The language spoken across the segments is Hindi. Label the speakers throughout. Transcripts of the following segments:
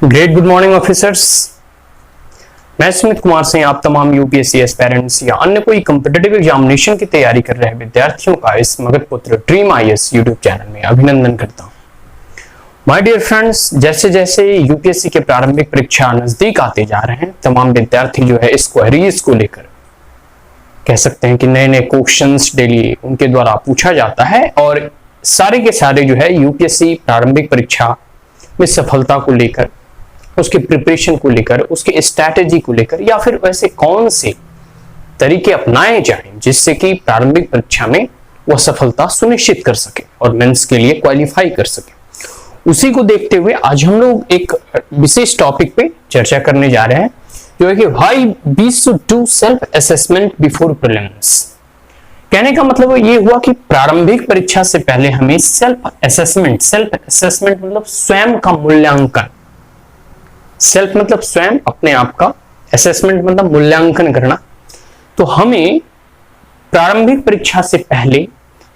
Speaker 1: Great good morning officers. मैं सुमित कुमार सिंह आप तमाम यूपीएससी एस्पिरेंट्स या अन्य कोई कॉम्पिटिटिव एग्जामिनेशन की तैयारी कर रहे विद्यार्थियों का इस मगध पुत्र ड्रीम आईएएस यूट्यूब चैनल में अभिनंदन करता हूं। माय डियर फ्रेंड्स, जैसे जैसे यूपीएससी के प्रारंभिक परीक्षा नजदीक आते जा रहे हैं, तमाम विद्यार्थी जो है इस क्वेरीज को लेकर कह सकते हैं कि नए नए क्वेश्चंस डेली उनके द्वारा पूछा जाता है और सारे के सारे जो है यूपीएससी प्रारंभिक परीक्षा में सफलता को लेकर, उसके प्रिपरेशन को लेकर, उसके स्ट्रैटेजी को लेकर या फिर वैसे कौन से तरीके अपनाए जाएं जिससे कि प्रारंभिक परीक्षा में वह सफलता सुनिश्चित कर सके और मेंस के लिए क्वालिफाई कर सके, उसी को देखते हुए आज हम लोग एक विशेष टॉपिक पे चर्चा करने जा रहे हैं जो है कि why we should do self assessment before prelims. कहने का मतलब ये हुआ कि प्रारंभिक परीक्षा से पहले हमें सेल्फ असेसमेंट मतलब स्वयं का मूल्यांकन, सेल्फ मतलब स्वयं अपने आप का, असेसमेंट मतलब मूल्यांकन करना। तो हमें प्रारंभिक परीक्षा से पहले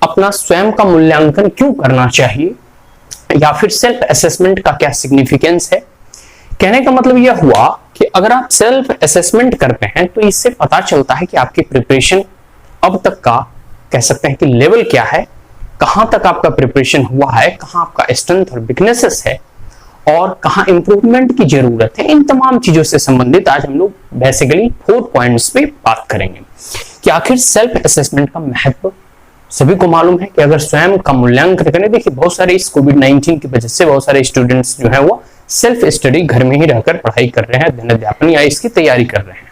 Speaker 1: अपना स्वयं का मूल्यांकन क्यों करना चाहिए या फिर सेल्फ असेसमेंट का क्या सिग्निफिकेंस है। कहने का मतलब यह हुआ कि अगर आप सेल्फ असेसमेंट करते हैं तो इससे पता चलता है कि आपकी प्रिपरेशन अब तक का कह सकते हैं कि लेवल क्या है, कहां तक आपका प्रिपरेशन हुआ है, कहां आपका स्ट्रेंथ और वीकनेसेस है और कहां इंप्रूवमेंट की जरूरत है। इन तमाम चीजों से संबंधित आज हम लोग बेसिकली 4 पॉइंट्स पे बात करेंगे कि आखिर सेल्फ असेसमेंट का महत्व सभी को मालूम है कि अगर स्वयं का मूल्यांकन करें। देखिए, बहुत सारे इस कोविड-19 की वजह से बहुत सारे स्टूडेंट्स जो है वो सेल्फ स्टडी घर में ही रहकर पढ़ाई कर रहे हैं, अध्ययन अध्यापन या इसकी तैयारी कर रहे हैं।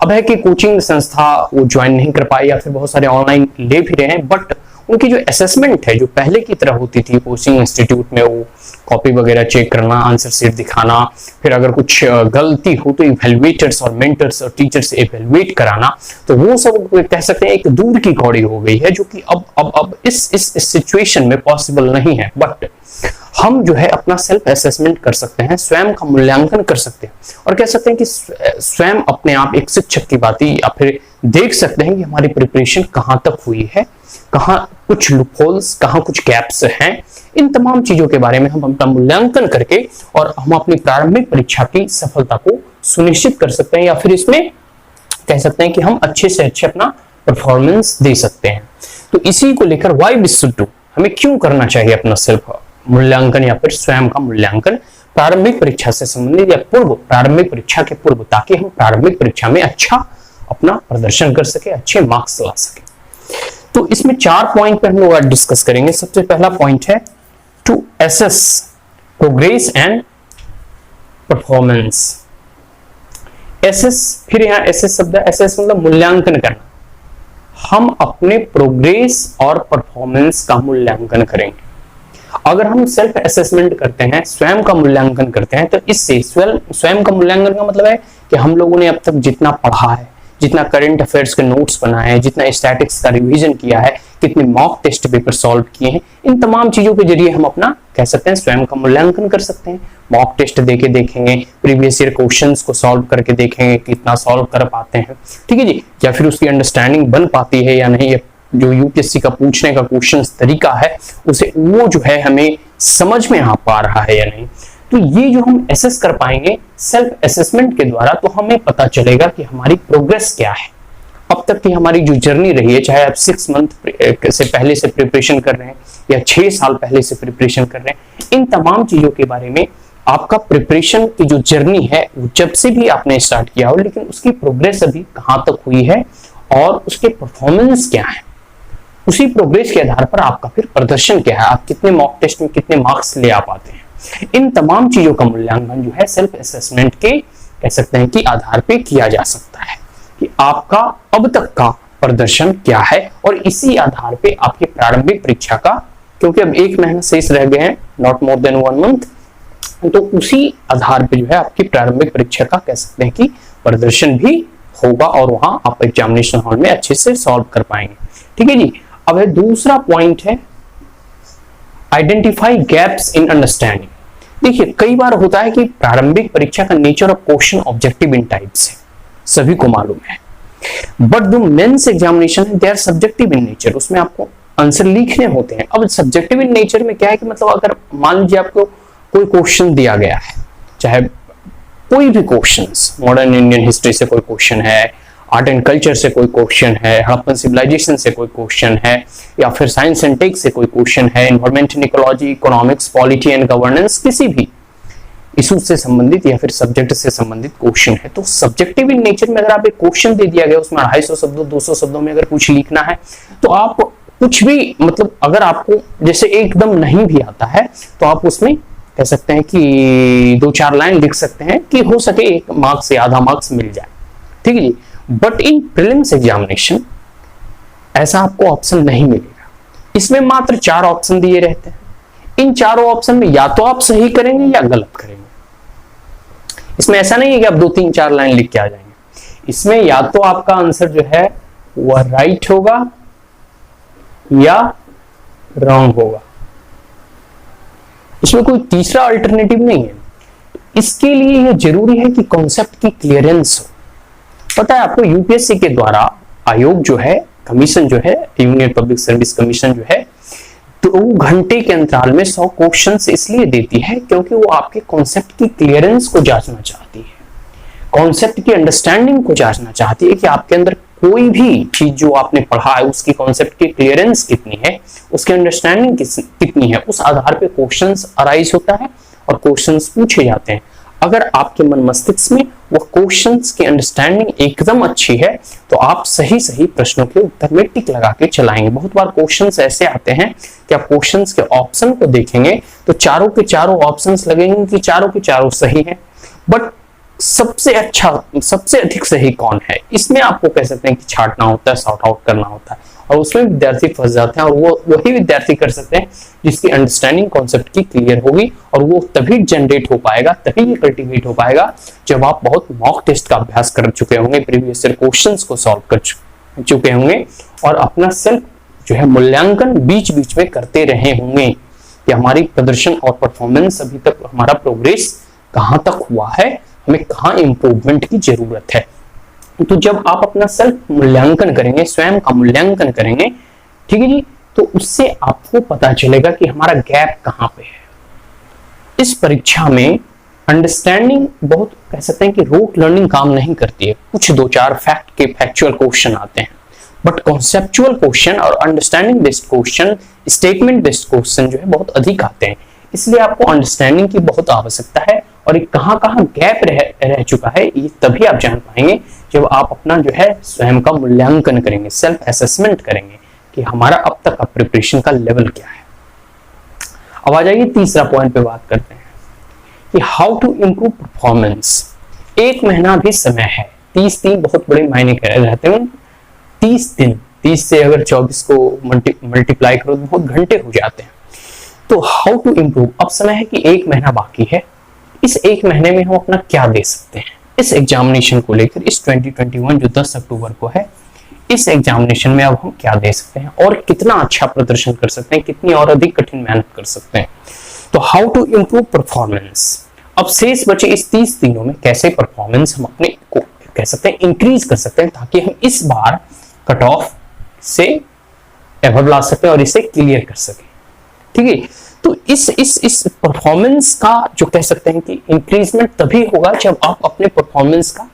Speaker 1: अब है कि कोचिंग संस्था वो ज्वाइन नहीं कर पाए या फिर बहुत सारे ऑनलाइन ले भी रहे हैं, बट उनकी जो असेसमेंट है जो पहले की तरह होती थी कोचिंग इंस्टीट्यूट में, वो कॉपी वगैरह चेक करना, आंसर शीट दिखाना, फिर अगर कुछ गलती हो तो इवैल्यूएटर्स और मेंटर्स और टीचर्स से इवैल्यूएट कराना, तो वो सब कह सकते हैं एक दूर की कौड़ी हो गई है जो कि अब इस सिचुएशन में पॉसिबल नहीं है। बट हम जो है अपना सेल्फ असेसमेंट कर सकते हैं, स्वयं का मूल्यांकन कर सकते हैं और कह सकते हैं कि स्वयं अपने आप एक शिक्षक की बात या फिर देख सकते हैं कि हमारी प्रिपरेशन कहां तक हुई है, कहां कुछ लूपहोल्स, कहां कुछ गैप्स हैं। इन तमाम चीजों के बारे में हम अपना मूल्यांकन करके और हम अपनी प्रारंभिक परीक्षा की सफलता को सुनिश्चित कर सकते हैं या फिर इसमें कह सकते हैं कि हम अच्छे से अच्छे अपना परफॉर्मेंस दे सकते हैं। तो इसी को लेकर व्हाई वी शुड डू, हमें क्यों करना चाहिए अपना सेल्फ मूल्यांकन या फिर स्वयं का मूल्यांकन प्रारंभिक परीक्षा से संबंधित या पूर्व प्रारंभिक परीक्षा के पूर्व, ताकि हम प्रारंभिक परीक्षा में अच्छा अपना प्रदर्शन कर सके, अच्छे मार्क्स ला सके। तो इसमें 4 पॉइंट पे हम लोग आज डिस्कस करेंगे। सबसे पहला पॉइंट है to assess progress and performance. Assess, फिर यहाँ एसेस शब्द है, एसेस मतलब मूल्यांकन करना। हम अपने प्रोग्रेस और परफॉर्मेंस का मूल्यांकन करेंगे। अगर हम सेल्फ असेसमेंट करते हैं, स्वयं का मूल्यांकन करते हैं, तो इससे स्वयं का मूल्यांकन का मतलब है कि हम लोगों ने अब तक जितना पढ़ा है, जितना करंट अफेयर्स के नोट्स बनाए हैं, जितना स्टैटिक्स का रिवीजन किया है, कितने मॉक टेस्ट पेपर सॉल्व किए हैं, इन तमाम चीजों के जरिए हम अपना कह सकते हैं स्वयं का मूल्यांकन कर सकते हैं। मॉक टेस्ट देके देखेंगे, प्रीवियस ईयर क्वेश्चंस को सॉल्व करके देखेंगे कितना सॉल्व कर पाते हैं, ठीक है जी, या फिर उसकी अंडरस्टैंडिंग बन पाती है या नहीं, जो यूपीएससी का पूछने का क्वेश्चन तरीका है उसे वो जो है हमें समझ में आ पा रहा है या नहीं। तो ये जो हम एसेस कर पाएंगे सेल्फ असेसमेंट के द्वारा, तो हमें पता चलेगा कि हमारी प्रोग्रेस क्या है, अब तक की हमारी जो जर्नी रही है, चाहे आप 6 मंथ से पहले से प्रिपरेशन कर रहे हैं या 6 साल पहले से प्रिपरेशन कर रहे हैं, इन तमाम चीजों के बारे में आपका प्रिपरेशन की जो जर्नी है वो जब से भी आपने स्टार्ट किया हो, लेकिन उसकी प्रोग्रेस अभी कहां तक हुई है और उसके परफॉर्मेंस क्या है, उसी प्रोग्रेस के आधार पर आपका फिर प्रदर्शन क्या है, आप कितने मॉक टेस्ट में कितने मार्क्स ले आ पाते हैं। इन तमाम चीजों का मूल्यांकन जो है सेल्फ असेसमेंट के कह सकते हैं कि आधार पे किया जा सकता है कि आपका अब तक का प्रदर्शन क्या है, और इसी आधार पे आपकी प्रारंभिक परीक्षा का, क्योंकि अब 1 महीना शेष रह गए हैं, नॉट मोर देन 1 मंथ, तो उसी आधार पे जो है आपकी प्रारंभिक परीक्षा का कह सकते हैं कि प्रदर्शन भी होगा और वहां आप एग्जामिनेशन हॉल में अच्छे से सॉल्व कर पाएंगे, ठीक है जी। अब है दूसरा पॉइंट है आइडेंटिफाई गैप्स इन अंडरस्टैंडिंग। देखिए, कई बार होता है कि प्रारंभिक परीक्षा का nature of question objective in types है, सभी को मालूम है, बट जो मेंस एग्जामिनेशन है they are subjective in nature, उसमें आपको आंसर लिखने होते हैं। अब सब्जेक्टिव इन नेचर में क्या है कि मतलब अगर मान लीजिए आपको कोई क्वेश्चन दिया गया है, चाहे कोई भी क्वेश्चंस, मॉडर्न इंडियन हिस्ट्री से कोई क्वेश्चन है, आर्ट एंड कल्चर से कोई क्वेश्चन है, हड़प्पन सिविलाइजेशन से कोई क्वेश्चन है, या फिर साइंस एंड टेक से कोई क्वेश्चन है, environment and ecology, economics, polity and governance, किसी भी इशू से संबंधित या फिर सब्जेक्ट से संबंधित क्वेश्चन है, तो सब्जेक्टिव इन नेचर में अगर आप एक क्वेश्चन दे दिया गया उसमें 250 शब्दों 200 शब्दों में अगर कुछ लिखना है, तो आप कुछ भी मतलब अगर आपको जैसे एकदम नहीं भी आता है तो आप उसमें कह सकते हैं कि 2-4 लाइन लिख सकते हैं कि हो सके 1 मार्क्स या आधा मार्क्स मिल जाए, ठीक है जी। बट इन प्रीलिम्स एग्जामिनेशन ऐसा आपको ऑप्शन नहीं मिलेगा। इसमें मात्र 4 ऑप्शन दिए रहते हैं। इन चारों ऑप्शन में या तो आप सही करेंगे या गलत करेंगे। इसमें ऐसा नहीं है कि आप 2-3-4 लाइन लिख के आ जाएंगे। इसमें या तो आपका आंसर जो है वह राइट होगा या रॉन्ग होगा। इसमें कोई तीसरा अल्टरनेटिव नहीं है। इसके लिए यह जरूरी है कि कॉन्सेप्ट की क्लियरेंस हो। पता है आपको, यूपीएससी के द्वारा आयोग जो है, कमीशन जो है, यूनियन पब्लिक सर्विस कमीशन जो है, 2 घंटे के अंतराल में 100 क्वेश्चंस इसलिए देती है क्योंकि वो आपके कॉन्सेप्ट की क्लियरेंस को जांचना चाहती है, कॉन्सेप्ट की अंडरस्टैंडिंग को जांचना चाहती है कि आपके अंदर कोई भी चीज जो आपने पढ़ा है उसकी कॉन्सेप्ट की क्लियरेंस कितनी है, उसकी अंडरस्टैंडिंग कितनी है। उस आधार पे क्वेश्चंस अराइज होता है और क्वेश्चंस पूछे जाते हैं। अगर आपके मन मस्तिष्क में वो क्वेश्चंस की अंडरस्टैंडिंग एकदम अच्छी है तो आप सही सही प्रश्नों के उत्तर में टिक लगा के चलाएंगे। बहुत बार क्वेश्चंस ऐसे आते हैं कि आप क्वेश्चंस के ऑप्शन को देखेंगे तो चारों के चारों ऑप्शंस लगेंगे कि चारों के चारों सही हैं, बट सबसे अच्छा, सबसे अधिक सही कौन है, इसमें आपको कह सकते हैं कि छांटना होता है, सॉर्ट आउट करना होता है, और उसमें विद्यार्थी फंस जाते हैं। और वो वही विद्यार्थी कर सकते हैं जिसकी अंडरस्टैंडिंग कॉन्सेप्ट की क्लियर होगी, और वो तभी जनरेट हो पाएगा, तभी ये कल्टीवेट हो पाएगा जब आप बहुत मॉक टेस्ट का अभ्यास कर चुके होंगे, प्रीवियस ईयर क्वेश्चंस को सॉल्व कर चुके होंगे, और अपना सेल्फ जो है मूल्यांकन बीच बीच में करते रहे होंगे कि हमारी प्रदर्शन और परफॉर्मेंस अभी तक, हमारा प्रोग्रेस कहां तक हुआ है, हमें कहां इंप्रूवमेंट की जरूरत है। तो जब आप अपना सेल्फ मूल्यांकन करेंगे, स्वयं का मूल्यांकन करेंगे, ठीक है जी, तो उससे आपको पता चलेगा कि हमारा गैप कहां पे है। इस परीक्षा में अंडरस्टैंडिंग बहुत कह सकते हैं कि रोट लर्निंग काम नहीं करती है। कुछ 2-4 फैक्ट के फैक्चुअल क्वेश्चन आते हैं, बट कॉन्सेप्चुअल क्वेश्चन और understanding based question, statement based question जो है बहुत अधिक आते हैं। इसलिए आपको अंडरस्टैंडिंग की बहुत आवश्यकता है, और कहां कहां गैप रह चुका है ये तभी आप जान पाएंगे जब आप अपना जो है स्वयं का मूल्यांकन करेंगे, सेल्फ असेसमेंट करेंगे कि हमारा अब तक का प्रिपरेशन का लेवल क्या है। अब आ जाइए तीसरा पॉइंट पे बात करते हैं कि हाउ टू इंप्रूव परफॉर्मेंस। 1 महीना भी समय है, 30 दिन बहुत बड़े मायने रहते हैं। 30 दिन, 30 से अगर 24 को मल्टीप्लाई करो तो बहुत घंटे हो जाते हैं। तो हाउ टू इंप्रूव, अब समय है कि 1 महीना बाकी है। इस 1 महीने में हम अपना क्या दे सकते हैं इस एग्जामिनेशन को लेकर, इस 2021 जो 10 अक्टूबर को है, इस एग्जामिनेशन में अब हम क्या दे सकते हैं और कितना अच्छा प्रदर्शन कर सकते हैं, कितनी और अधिक कठिन मेहनत कर सकते हैं। तो हाउ टू इंप्रूव परफॉर्मेंस। अब शेष बचे इस 30 दिनों में कैसे परफॉर्मेंस हम अपने को कह सकते हैं इंक्रीज कर सकते हैं, ताकि हम इस बार कट ऑफ से एवर ला सके और इसे क्लियर कर सके, ठीक है। तो इस परफॉर्मेंस का जो कह सकते हैं कि इंक्रीजमेंट तभी होगा जब आप अपने परफॉर्मेंस का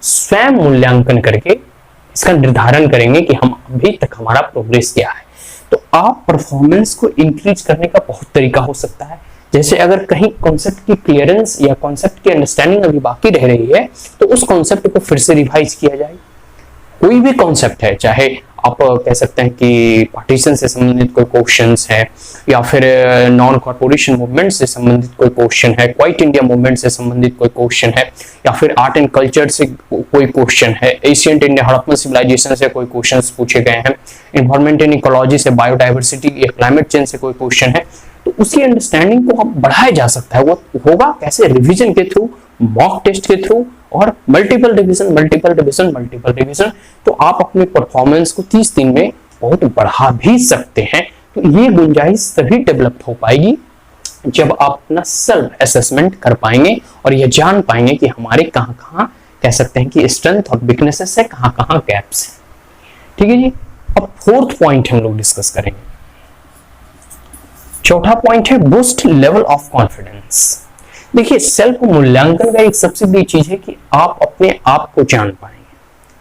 Speaker 1: स्वयं मूल्यांकन करके इसका निर्धारण करेंगे कि हम अभी तक हमारा प्रोग्रेस क्या है। तो आप परफॉर्मेंस को इंक्रीज करने का बहुत तरीका हो सकता है। जैसे अगर कहीं कॉन्सेप्ट की क्लियरेंस या कॉन्सेप्ट की अंडरस्टैंडिंग अभी बाकी रह रही है तो उस कॉन्सेप्ट को फिर से रिवाइज किया जाए। कोई भी कॉन्सेप्ट है, चाहे आप कह सकते हैं कि पार्टीशन से संबंधित कोई क्वेश्चंस है, या फिर नॉन कॉर्पोरेशन मूवमेंट से संबंधित कोई क्वेश्चन है, क्वाइट इंडिया मूवमेंट से संबंधित कोई क्वेश्चन है, या फिर आर्ट एंड कल्चर से कोई क्वेश्चन है, एशियंट इंडिया हड़प्पन सिविलाइजेशन से कोई क्वेश्चंस पूछे गए हैं, एनवायरमेंट एंड इकोलॉजी से, बायोडाइवर्सिटी या क्लाइमेट चेंज से कोई क्वेश्चन है, तो उसकी अंडरस्टैंडिंग को बढ़ाया जा सकता है। वो होगा कैसे? रिविजन के थ्रू, मॉक टेस्ट के थ्रू और मल्टीपल रिवीजन। तो आप अपने परफॉर्मेंस को 30 दिन में बहुत बढ़ा भी सकते हैं। तो ये गुंजाइश तभी डेवलप हो पाएगी जब आप अपना सेल्फ असेसमेंट कर पाएंगे और ये जान पाएंगे कि हमारे कहां कह सकते हैं कि स्ट्रेंथ और वीकनेसेस है, कहां गैप्स है, ठीक है जी। अब 4th पॉइंट हम लोग डिस्कस करेंगे। 4था पॉइंट है बूस्ट लेवल ऑफ कॉन्फिडेंस। देखिए, सेल्फ मूल्यांकन का एक सबसे बड़ी चीज है कि आप अपने आप को जान पाएंगे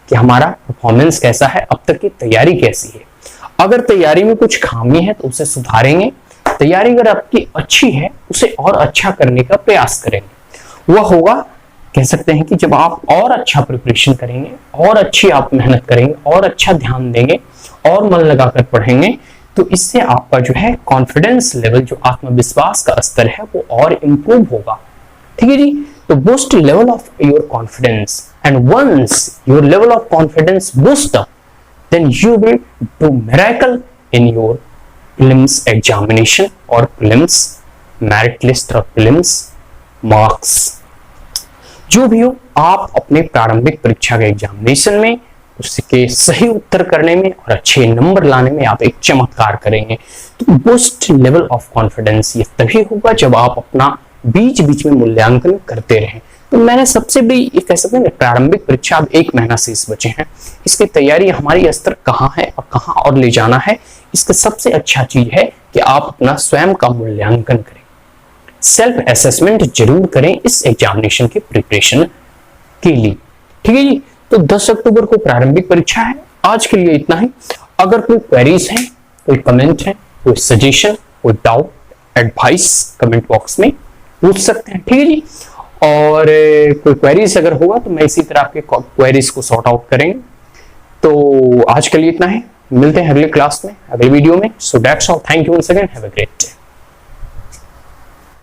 Speaker 1: कि हमारा परफॉर्मेंस कैसा है, अब तक की तैयारी कैसी है। अगर तैयारी में कुछ खामी है तो उसे सुधारेंगे, तैयारी अगर आपकी अच्छी है उसे और अच्छा करने का प्रयास करेंगे। वह होगा, कह सकते हैं कि जब आप और अच्छा प्रिपरेशन करेंगे, और अच्छी आप मेहनत करेंगे, और अच्छा ध्यान देंगे, और मन लगाकर पढ़ेंगे, तो इससे आपका जो है कॉन्फिडेंस लेवल, जो आत्मविश्वास का स्तर है, वो और इंप्रूव होगा। ठीक है जी। तो boost level of your confidence, and once your level of confidence boost up, then you will do miracle in your prelims examination or prelims merit list or prelims marks। जो भी हो, आप अपने प्रारंभिक परीक्षा के एग्जामिनेशन में उसके सही उत्तर करने में और अच्छे नंबर लाने में आप एक चमत्कार करेंगे। तो बूस्ट लेवल ऑफ कॉन्फिडेंस ये तभी होगा जब आप अपना बीच बीच में मूल्यांकन करते रहें। तो मैंने सबसे बड़ी ये कह सकते हैं प्रारंभिक परीक्षा, अब 1 महीना शेष बचे हैं, इसकी तैयारी हमारी स्तर कहाँ है और कहाँ और ले जाना है, इसका सबसे अच्छा चीज है कि आप अपना स्वयं का मूल्यांकन करें, सेल्फ असेसमेंट जरूर करें इस एग्जामिनेशन के प्रिपरेशन के लिए। ठीक है जी। तो 10 अक्टूबर को प्रारंभिक परीक्षा है। आज के लिए इतना ही। अगर कोई क्वेरीज है, कोई कमेंट है, कोई सजेशन, कोई डाउट, एडवाइस कमेंट बॉक्स में पूछ सकते हैं। ठीक है जी। और कोई क्वेरीज अगर होगा तो मैं इसी तरह आपके क्वेरीज को सॉर्ट आउट करेंगे। तो आज के लिए इतना है, मिलते हैं अगले क्लास में, अगले वीडियो में। So that's all, thank you once again, have a great day.